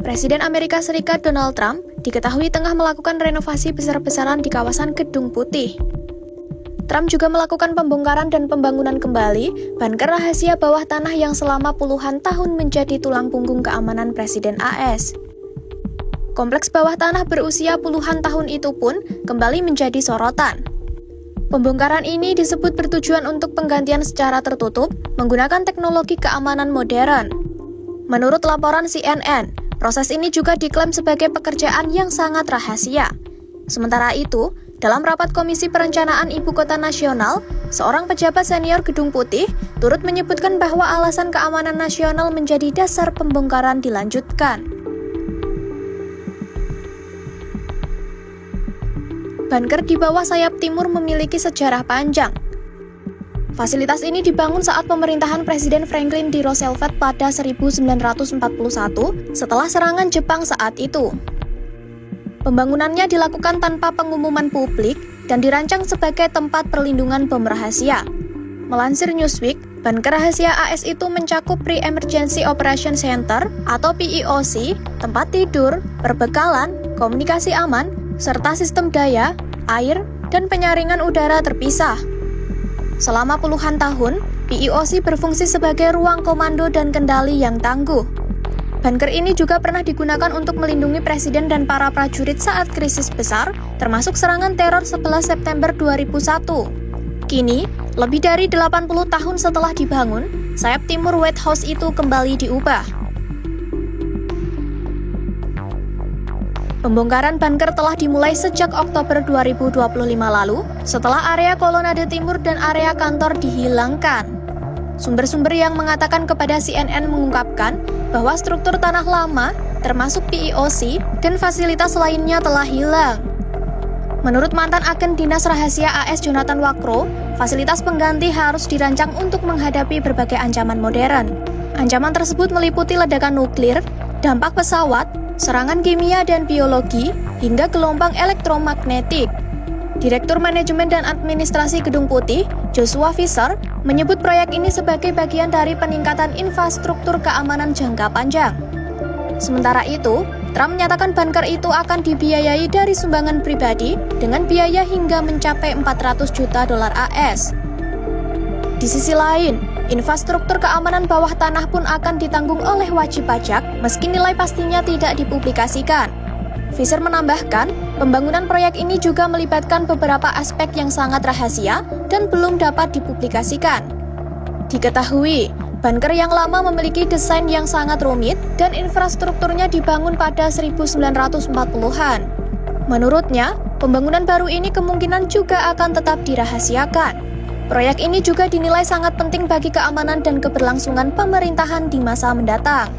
Presiden Amerika Serikat Donald Trump diketahui tengah melakukan renovasi besar-besaran di kawasan Gedung Putih. Trump juga melakukan pembongkaran dan pembangunan kembali bunker rahasia bawah tanah yang selama puluhan tahun menjadi tulang punggung keamanan Presiden AS. Kompleks bawah tanah berusia puluhan tahun itu pun kembali menjadi sorotan. Pembongkaran ini disebut bertujuan untuk penggantian secara tertutup menggunakan teknologi keamanan modern. Menurut laporan CNN, proses ini juga diklaim sebagai pekerjaan yang sangat rahasia. Sementara itu, dalam rapat Komisi Perencanaan Ibu Kota Nasional, seorang pejabat senior Gedung Putih turut menyebutkan bahwa alasan keamanan nasional menjadi dasar pembongkaran dilanjutkan. Bunker di bawah sayap timur memiliki sejarah panjang. Fasilitas ini dibangun saat pemerintahan Presiden Franklin D. Roosevelt pada 1941 setelah serangan Jepang saat itu. Pembangunannya dilakukan tanpa pengumuman publik dan dirancang sebagai tempat perlindungan bom rahasia. Melansir Newsweek, bunker rahasia AS itu mencakup Pre-Emergency Operation Center atau PEOC, tempat tidur, perbekalan, komunikasi aman, serta sistem daya, air, dan penyaringan udara terpisah. Selama puluhan tahun, PEOC berfungsi sebagai ruang komando dan kendali yang tangguh. Bunker ini juga pernah digunakan untuk melindungi presiden dan para prajurit saat krisis besar, termasuk serangan teror 11 September 2001. Kini, lebih dari 80 tahun setelah dibangun, sayap timur White House itu kembali diubah. Pembongkaran bunker telah dimulai sejak Oktober 2025 lalu, setelah area kolonade timur dan area kantor dihilangkan. Sumber-sumber yang mengatakan kepada CNN mengungkapkan bahwa struktur tanah lama, termasuk PEOC, dan fasilitas lainnya telah hilang. Menurut mantan agen Dinas Rahasia AS Jonathan Wakro, fasilitas pengganti harus dirancang untuk menghadapi berbagai ancaman modern. Ancaman tersebut meliputi ledakan nuklir, dampak pesawat, serangan kimia dan biologi, hingga gelombang elektromagnetik. Direktur Manajemen dan Administrasi Gedung Putih, Joshua Fisher, menyebut proyek ini sebagai bagian dari peningkatan infrastruktur keamanan jangka panjang. Sementara itu, Trump menyatakan bunker itu akan dibiayai dari sumbangan pribadi dengan biaya hingga mencapai 400 juta dolar AS. Di sisi lain, infrastruktur keamanan bawah tanah pun akan ditanggung oleh wajib pajak meski nilai pastinya tidak dipublikasikan. Fisher menambahkan, pembangunan proyek ini juga melibatkan beberapa aspek yang sangat rahasia dan belum dapat dipublikasikan. Diketahui, bunker yang lama memiliki desain yang sangat rumit dan infrastrukturnya dibangun pada 1940-an. Menurutnya, pembangunan baru ini kemungkinan juga akan tetap dirahasiakan. Proyek ini juga dinilai sangat penting bagi keamanan dan keberlangsungan pemerintahan di masa mendatang.